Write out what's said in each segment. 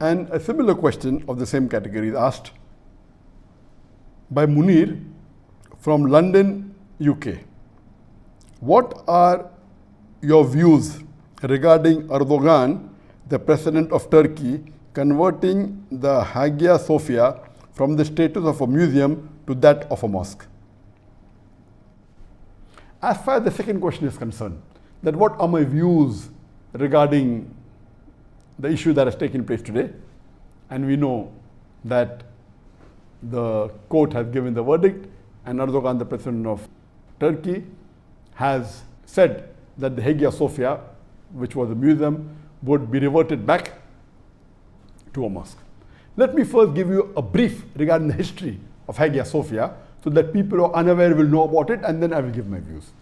And a similar question of the same category is asked by Munir from London, UK. What are your views regarding Erdogan, the president of Turkey, converting the Hagia Sophia from the status of a museum to that of a mosque? As far as the second question is concerned, that what are my views regarding the issue that has taken place today, and we know that the court has given the verdict and Erdogan, the president of Turkey, has said that the Hagia Sophia, which was a museum, would be reverted back to a mosque. Let me first give you a brief regarding the history of Hagia Sophia so that people who are unaware will know about it, and then I will give my views.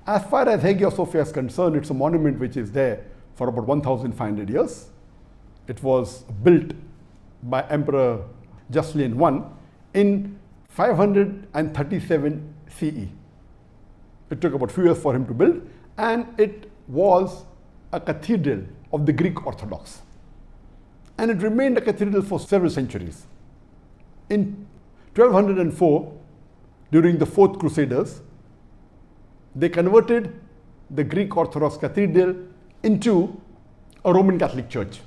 As far as Hagia Sophia is concerned, it's a monument which is there for about 1,500 years. It was built by Emperor Justinian I in 537 CE. It took about a few years for him to build, and it was a cathedral of the Greek Orthodox. And it remained a cathedral for several centuries. In 1204, during the Fourth Crusaders, they converted the Greek Orthodox cathedral into a Roman Catholic church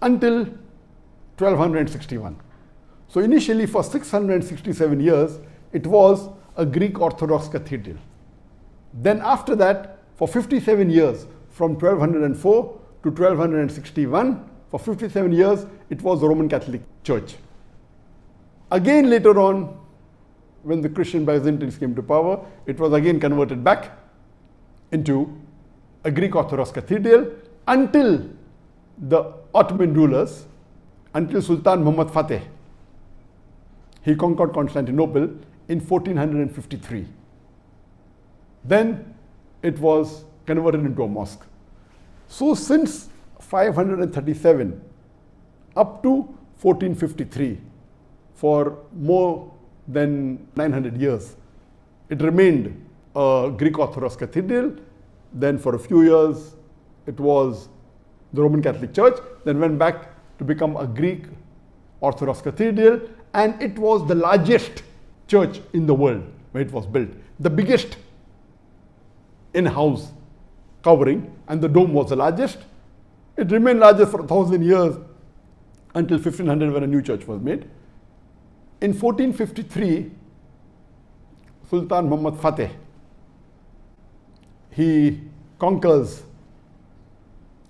until 1261. So initially for 667 years, it was a Greek Orthodox cathedral. Then after that, for 57 years, from 1204 to 1261, for 57 years, it was a Roman Catholic church. Again later on, when the Christian Byzantines came to power, it was again converted back into a Greek Orthodox cathedral until the Ottoman rulers, until Sultan Muhammad Fateh. He conquered Constantinople in 1453. Then it was converted into a mosque. So since 537 up to 1453, for more than 900 years, it remained a Greek Orthodox cathedral. Then for a few years, it was the Roman Catholic Church, then went back to become a Greek Orthodox cathedral, and it was the largest church in the world where it was built. The biggest in-house covering, and the dome was the largest. It remained largest for 1,000 years until 1500 when a new church was made. In 1453, Sultan Muhammad Fateh, he conquers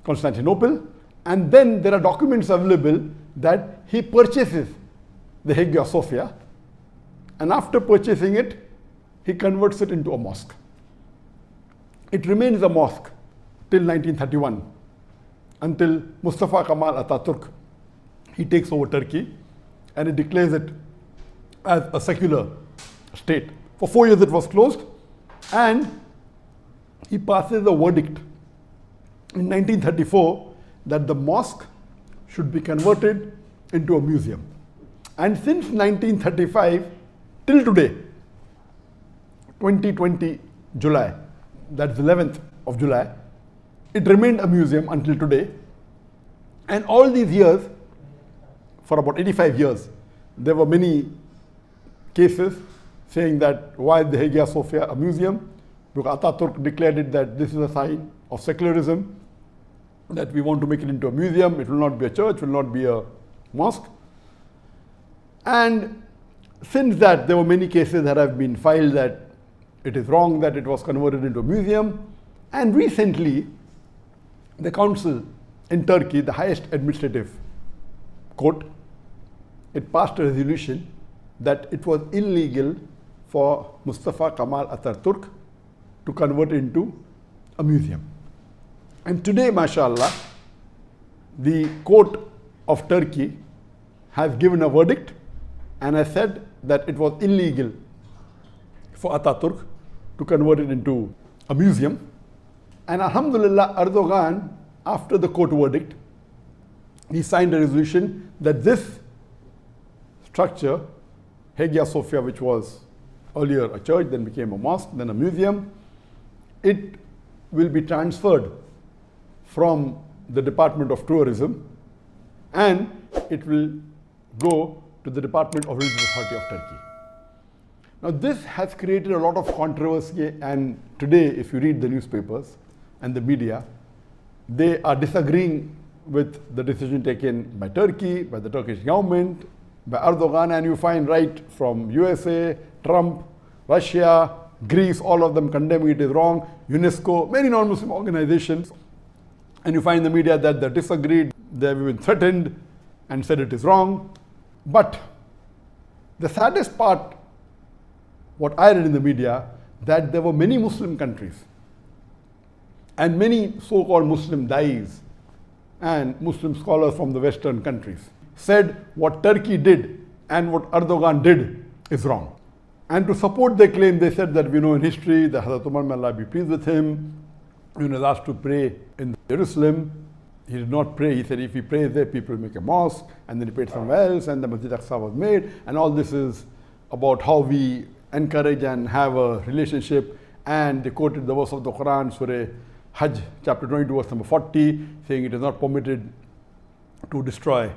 Constantinople, and then there are documents available that he purchases the Hagia Sophia, and after purchasing it, he converts it into a mosque. It remains a mosque till 1931, until Mustafa Kemal Atatürk, he takes over Turkey and he declares it as a secular state. For 4 years it was closed, and he passes a verdict in 1934 that the mosque should be converted into a museum. And since 1935 till today, 2020 July, that's 11th of July, it remained a museum until today. And all these years, for about 85 years, there were many cases saying that why is the Hagia Sophia a museum? Because Atatürk declared it that this is a sign of secularism, that we want to make it into a museum, it will not be a church, will not be a mosque. And since that, there were many cases that have been filed that it is wrong that it was converted into a museum. And recently, the council in Turkey, the highest administrative court, it passed a resolution that it was illegal for Mustafa Kemal Atatürk to convert it into a museum. And today, mashallah, the court of Turkey has given a verdict and has said that it was illegal for Atatürk to convert it into a museum. And alhamdulillah, Erdogan, after the court verdict, he signed a resolution that this structure, Hagia Sophia, which was earlier a church, then became a mosque, then a museum, it will be transferred from the Department of Tourism and it will go to the Department of Religious Authority of Turkey. Now this has created a lot of controversy, and today if you read the newspapers and the media, they are disagreeing with the decision taken by Turkey, by the Turkish government, by Erdogan, and you find right from USA, Trump, Russia, Greece, all of them condemning it is wrong, UNESCO, many non-Muslim organizations, and you find the media that they disagreed, they have been threatened and said it is wrong. But the saddest part, what I read in the media, that there were many Muslim countries and many so-called Muslim dais and Muslim scholars from the Western countries said what Turkey did and what Erdogan did is wrong. And to support their claim, they said that we know in history that Hazrat Umar, may Allah be pleased with him, he was asked to pray in Jerusalem. He did not pray. He said if he prays there, people will make a mosque, and then he prayed somewhere else, and the Masjid Aqsa was made. And all this is about how we encourage and have a relationship. And they quoted the verse of the Quran, Surah Hajj, chapter 22, verse number 40, saying it is not permitted to destroy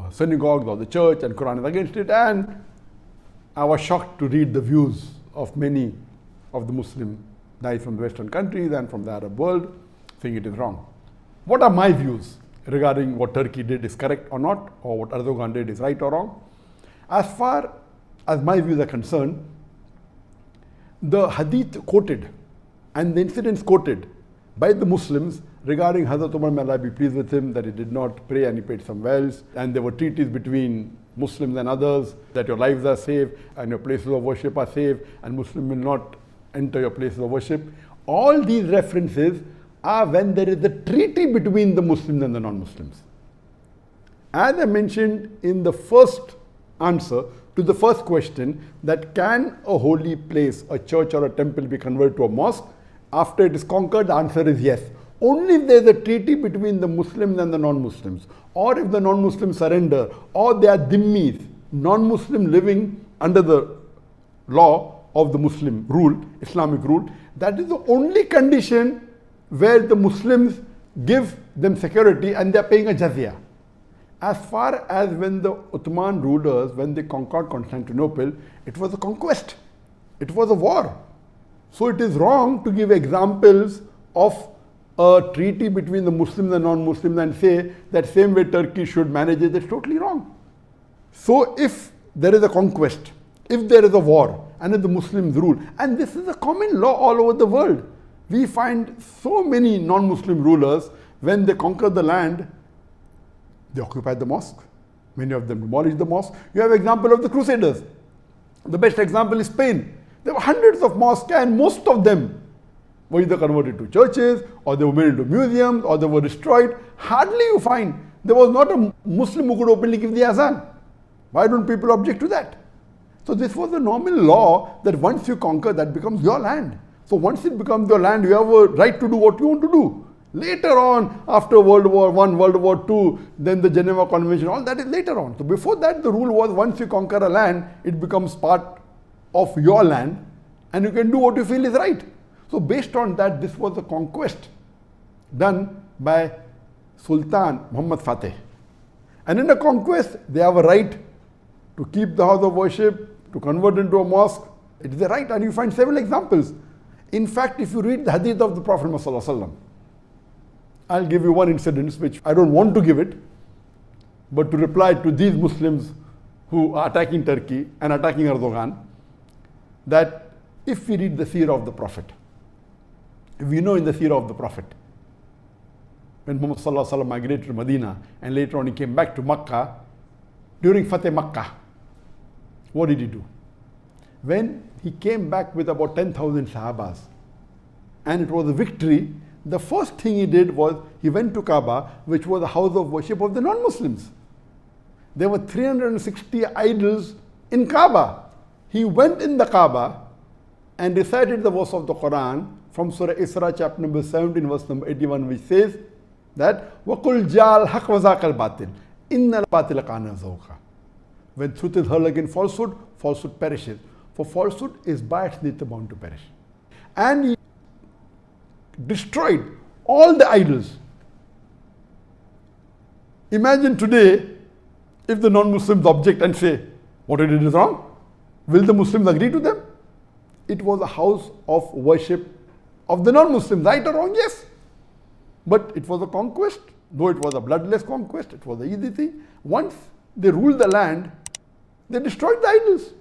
synagogues or the church, and Quran is against it. And I was shocked to read the views of many of the Muslim dais from the Western countries and from the Arab world, saying it is wrong. What are my views regarding what Turkey did is correct or not, or what Erdogan did is right or wrong? As far as my views are concerned, the hadith quoted and the incidents quoted by the Muslims regarding Hazrat Umar, may Allah be pleased with him, that he did not pray and he prayed somewhere else, and there were treaties between Muslims and others that your lives are safe and your places of worship are safe and Muslims will not enter your places of worship. All these references are when there is a treaty between the Muslims and the non-Muslims. As I mentioned in the first answer to the first question, that can a holy place, a church or a temple, be converted to a mosque after it is conquered? The answer is yes. Only if there is a treaty between the Muslims and the non-Muslims, or if the non-Muslims surrender, or they are dhimmis, non-Muslim living under the law of the Muslim rule, Islamic rule, that is the only condition where the Muslims give them security and they are paying a jizya. As far as when the Ottoman rulers, when they conquered Constantinople, it was a conquest. It was a war. So it is wrong to give examples of a treaty between the Muslims and non-Muslims and say that same way Turkey should manage it. It's totally wrong. So if there is a conquest, if there is a war, and if the Muslims rule, and this is a common law all over the world, we find so many non-Muslim rulers, when they conquer the land, they occupy the mosque. Many of them demolish the mosque. You have example of the Crusaders. The best example is Spain. There were hundreds of mosques and most of them were either converted to churches, or they were made into museums, or they were destroyed. Hardly you find there was not a Muslim who could openly give the azan. Why don't people object to that? So this was the normal law that once you conquer, that becomes your land. So once it becomes your land, you have a right to do what you want to do. Later on, after World War I, World War II, then the Geneva Convention, all that is later on. So before that, the rule was once you conquer a land, it becomes part of your land and you can do what you feel is right. So based on that, this was a conquest done by Sultan Muhammad Fateh. And in a conquest, they have a right to keep the house of worship, to convert into a mosque. It is a right, and you find several examples. In fact, if you read the hadith of the Prophet Muhammad, I'll give you one incident which I don't want to give it, but to reply to these Muslims who are attacking Turkey and attacking Erdogan, that if we read the seerah of the Prophet, we know in the seerah of the Prophet, when Muhammad migrated to Medina and later on he came back to Makkah, during Fateh Makkah, what did he do? When he came back with about 10,000 Sahabas and it was a victory, the first thing he did was he went to Kaaba, which was the house of worship of the non-Muslims. There were 360 idols in Kaaba. He went in the Kaaba and recited the verse of the Quran from Surah Isra, chapter number 17, verse number 81, which says that وَقُلْ جَعَلْ حَقْ وَزَاقَ الْبَاطِلِ إِنَّ الْبَاطِلَ كَانَ زَوْقًا. When truth is heard against falsehood, falsehood perishes. For falsehood is by its nature bound to perish. And he destroyed all the idols Imagine today if the non-Muslims object and say, what you did is wrong. Will the Muslims agree to them? It was a house of worship of the non-Muslims, right or wrong? Yes. But it was a conquest. Though it was a bloodless conquest, it was an easy thing. Once they ruled the land, they destroyed the idols.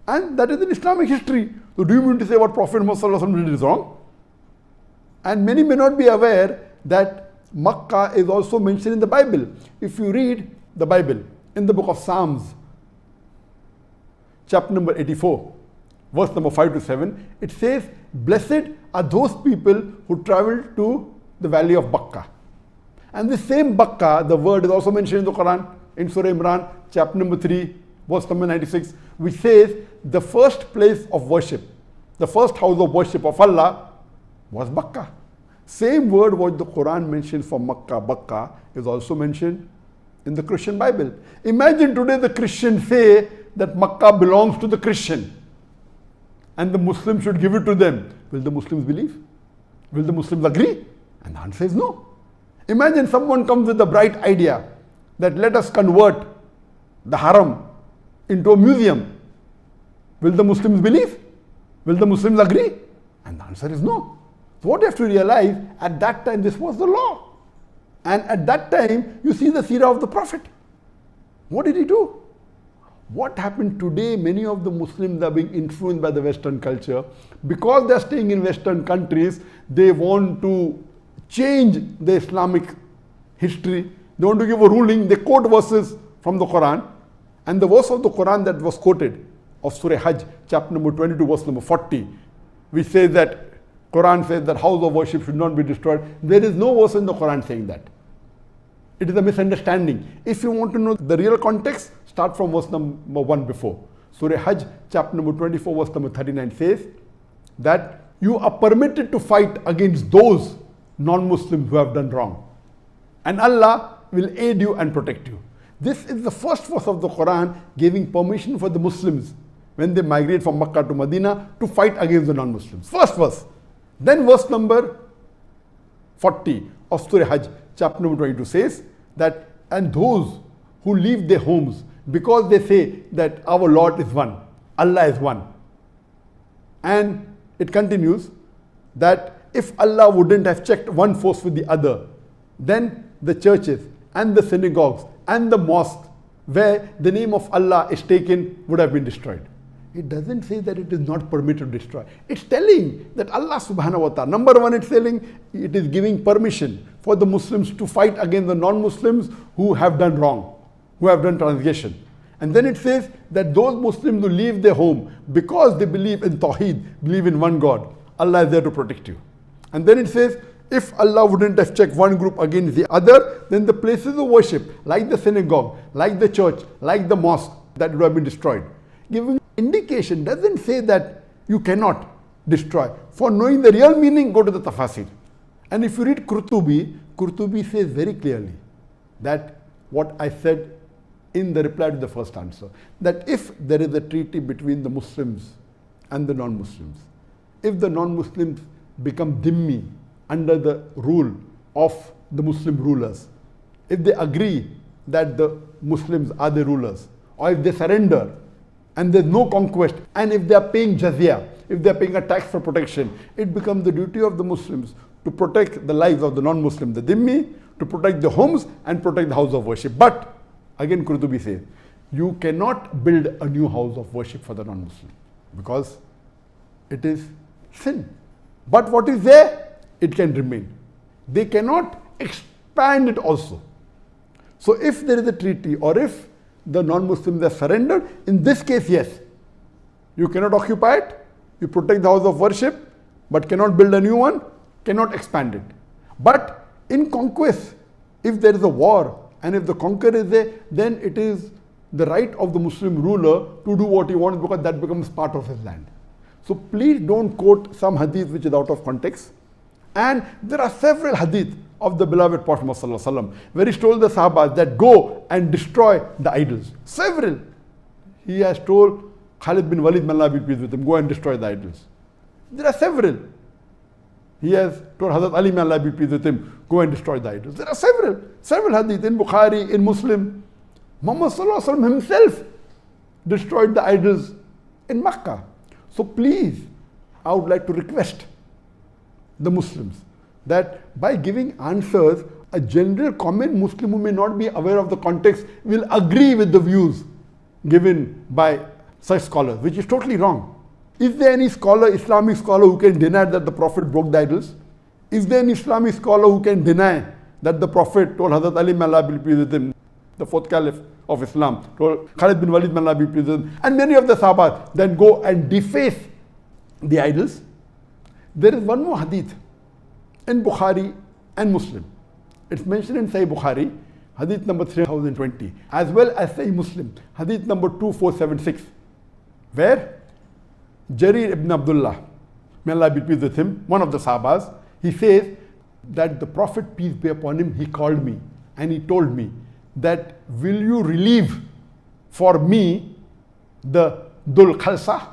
And that is in Islamic history. So do you mean to say what Prophet Muhammad did is wrong? And many may not be aware that Makkah is also mentioned in the Bible. If you read the Bible in the book of Psalms, chapter number 84, verse number 5 to 7, it says, blessed are those people who travel to the valley of Bakkah. And the same Bakkah, the word is also mentioned in the Quran, in Surah Imran, chapter number 3, verse number 96, which says the first place of worship, the first house of worship of Allah was Bakkah. Same word what the Quran mentions for Makkah, Bakkah, is also mentioned in the Christian Bible. Imagine today the Christians say that Makkah belongs to the Christian and the Muslims should give it to them. Will the Muslims believe? Will the Muslims agree? And the answer is no. Imagine someone comes with a bright idea that let us convert the haram into a museum. Will the Muslims believe? Will the Muslims agree? And the answer is no. So what you have to realize, at that time this was the law. And at that time you see the seerah of the Prophet. What did he do? What happened today? Many of the Muslims are being influenced by the Western culture. Because they are staying in Western countries, they want to change the Islamic history. They want to give a ruling. They quote verses from the Quran. And the verse of the Quran that was quoted of Surah Hajj, chapter number 22, verse number 40, which says that Quran says that house of worship should not be destroyed. There is no verse in the Quran saying that. It is a misunderstanding. If you want to know the real context, start from verse number 1 before. Surah Hajj, chapter number 24, verse number 39 says that you are permitted to fight against those non-Muslims who have done wrong. And Allah will aid you and protect you. This is the first verse of the Quran giving permission for the Muslims when they migrate from Makkah to Medina to fight against the non-Muslims. First verse. Then verse number 40 of Surah Hajj, chapter number 22 says that, and those who leave their homes because they say that our Lord is one, Allah is one. And it continues that if Allah wouldn't have checked one force with the other, then the churches and the synagogues and the mosques where the name of Allah is taken would have been destroyed. It doesn't say that it is not permitted to destroy. It's telling that Allah subhanahu wa ta'ala, number one, it's telling it is giving permission for the Muslims to fight against the non-Muslims who have done wrong, who have done transgression. And then it says that those Muslims who leave their home because they believe in Tawheed, believe in one God, Allah is there to protect you. And then it says, if Allah wouldn't have checked one group against the other, then the places of worship, like the synagogue, like the church, like the mosque, that would have been destroyed. Giving indication, doesn't say that you cannot destroy. For knowing the real meaning, go to the Tafasir. And if you read Qurtubi, Qurtubi says very clearly that what I said in the reply to the first answer, that if there is a treaty between the Muslims and the non-Muslims, if the non-Muslims become dhimmi under the rule of the Muslim rulers, if they agree that the Muslims are the rulers, or if they surrender and there's no conquest, and if they are paying jizya, if they are paying a tax for protection, it becomes the duty of the Muslims to protect the lives of the non-Muslim, the dhimmi, to protect the homes and protect the house of worship. But again, Qurtubi says, you cannot build a new house of worship for the non-Muslim because it is sin. But what is there, it can remain. They cannot expand it also. So if there is a treaty, or if the non-Muslims have surrendered, in this case, yes, you cannot occupy it, you protect the house of worship, but cannot build a new one, cannot expand it. But in conquest, if there is a war, and if the conqueror is there, then it is the right of the Muslim ruler to do what he wants, because that becomes part of his land. So please don't quote some hadith which is out of context. And there are several hadith of the beloved Prophet Muhammad where he told the Sahaba that go and destroy the idols. Several. He has told Khalid bin Walid, may Allah be pleased with him, go and destroy the idols. There are several. he has told Hazrat Ali, may Allah be pleased with him, go and destroy the idols. There are several hadith in Bukhari, in Muslim. Muhammad Sallallahu Alaihi Wasallam himself destroyed the idols in Makkah. So please, I would like to request the Muslims that by giving answers, a general common Muslim who may not be aware of the context will agree with the views given by such scholars, which is totally wrong. Is there any scholar, Islamic scholar, who can deny that the Prophet broke the idols? Is there any Islamic scholar who can deny that the Prophet told Hazrat Ali, may Allah be pleased with him, the fourth caliph of Islam, told Khalid bin Walid, may Allah be pleased with him, and many of the Sahaba then go and deface the idols? There is one more hadith in Bukhari and Muslim. It's mentioned in Sahih Bukhari, hadith number 3020, as well as Sahih Muslim, hadith number 2476, where Jarir ibn Abdullah, may Allah be pleased with him, one of the Sahabas, he says that the Prophet, peace be upon him, he called me and he told me that, will you relieve for me the Dhul Khalsa?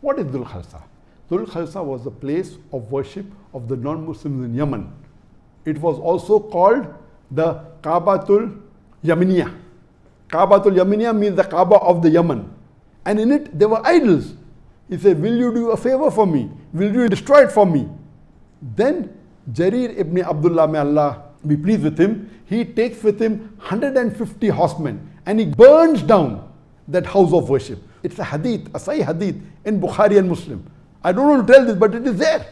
What is Dhul Khalsa? Dhul Khalsa was the place of worship of the non-Muslims in Yemen. It was also called the Kaabatul Yaminiya. Kaabatul Yaminiya means the Kaaba of the Yemen. And in it there were idols. He said, will you do a favor for me? Will you destroy it for me? Then Jarir ibn Abdullah, may Allah be pleased with him, he takes with him 150 horsemen and he burns down that house of worship. It's a hadith, a Sahih hadith in Bukhari and Muslim. I don't want to tell this, but it is there.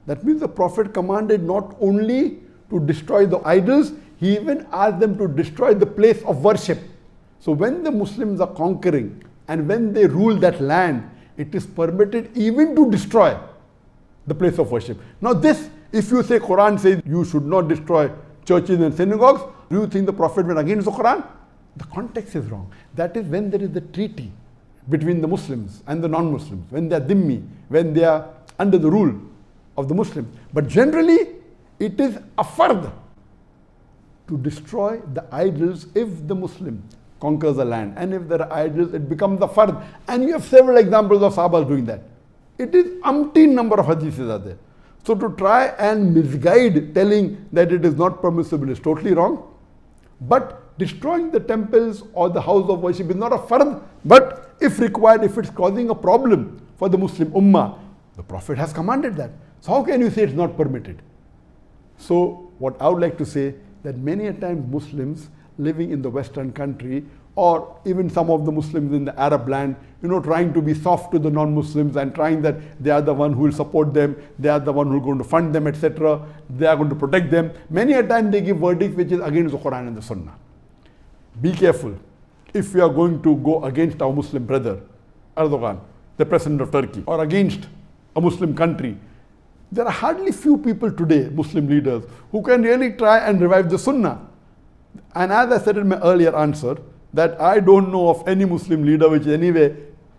That means the Prophet commanded not only to destroy the idols, he even asked them to destroy the place of worship. So when the Muslims are conquering and when they rule that land, it is permitted even to destroy the place of worship. Now this, if you say Quran says you should not destroy churches and synagogues, do you think the Prophet went against the Quran? The context is wrong. That is when there is the treaty between the Muslims and the non-Muslims, when they are dhimmi, when they are under the rule of the Muslims. But generally, it is a fard to destroy the idols if the Muslim conquers the land. And if there are idols, it becomes a fard. And you have several examples of Sahabas doing that. It is umpteen number of hadiths are there. So to try and misguide telling that it is not permissible is totally wrong. But destroying the temples or the house of worship is not a fard. But if required, if it's causing a problem for the Muslim ummah, the Prophet has commanded that. So how can you say it's not permitted? So what I would like to say, that many a times Muslims living in the Western country, or even some of the Muslims in the Arab land, trying to be soft to the non-Muslims and trying that they are the one who will support them, they are the one who are going to fund them, etc. They are going to protect them. Many a time they give verdicts which is against the Quran and the Sunnah. Be careful. If we are going to go against our Muslim brother, Erdogan, the president of Turkey, or against a Muslim country, there are hardly few people today, Muslim leaders, who can really try and revive the Sunnah. And as I said in my earlier answer, that I don't know of any Muslim leader which is anyway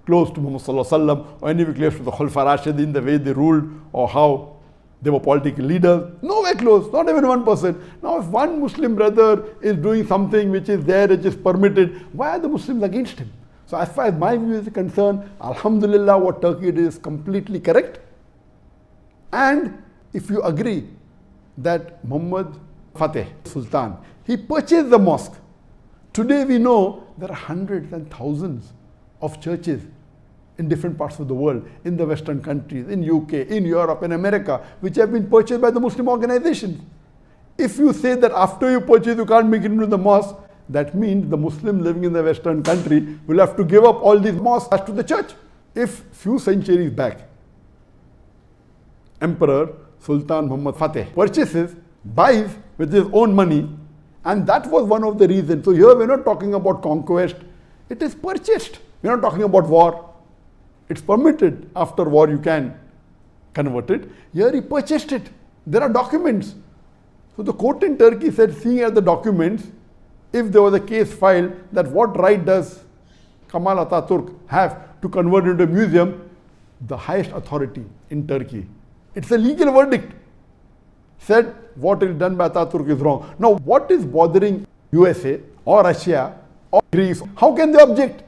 close to Muhammad Sallallahu Alaihi Wasallam or anyway close to the Khulafa Rashidin, the way they ruled or how they were political leaders. Nowhere close, not even 1%. Now if one Muslim brother is doing something which is there, which is permitted, why are the Muslims against him? So as far as my view is concerned, Alhamdulillah, what Turkey did is completely correct. And if you agree that Muhammad Fateh Sultan, he purchased the mosque. Today we know there are hundreds and thousands of churches in different parts of the world, in the Western countries, in UK, in Europe, in America, which have been purchased by the Muslim organizations. If you say that after you purchase you can't make it into the mosque, that means the Muslim living in the Western country will have to give up all these mosques to the church. If few centuries back, Emperor Sultan Muhammad Fateh purchases, buys with his own money, and that was one of the reasons. So here we're not talking about conquest, it is purchased. We're not talking about war. It's permitted after war you can convert it. Here he purchased it. There are documents. So the court in Turkey said, seeing as the documents, if there was a case filed that what right does Kemal Atatürk have to convert it into a museum, the highest authority in Turkey, it's a legal verdict, said what is done by Atatürk is wrong. Now what is bothering USA or Russia or Greece? How can they object?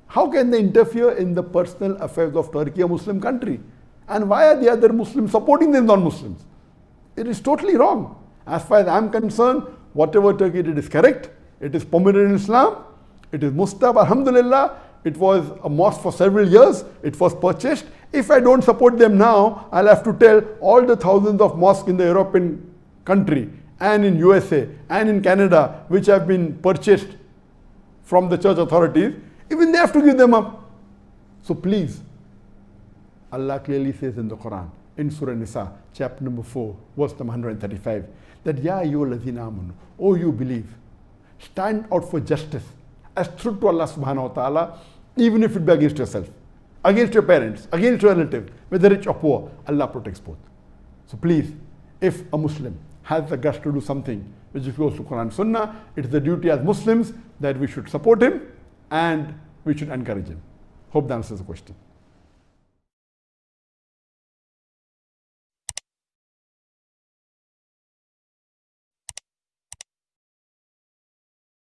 How can they interfere in the personal affairs of Turkey, a Muslim country? And why are the other Muslims supporting the non-Muslims? It is totally wrong. As far as I am concerned, whatever Turkey did is correct. It is permitted in Islam. It is Mustab, alhamdulillah. It was a mosque for several years. It was purchased. If I don't support them now, I'll have to tell all the thousands of mosques in the European country and in USA and in Canada, which have been purchased from the church authorities, even they have to give them up. So please, Allah clearly says in the Quran, in Surah Nisa, chapter number 4, verse number 135, that Ya ayyuhallazina amanu, oh you believe, stand out for justice as true to Allah subhanahu wa ta'ala, even if it be against yourself, against your parents, against your relatives, whether rich or poor. Allah protects both. So please, if a Muslim has the guts to do something which is close to Quran and Sunnah, it is the duty as Muslims that we should support him and we should encourage him. Hope that answers the question.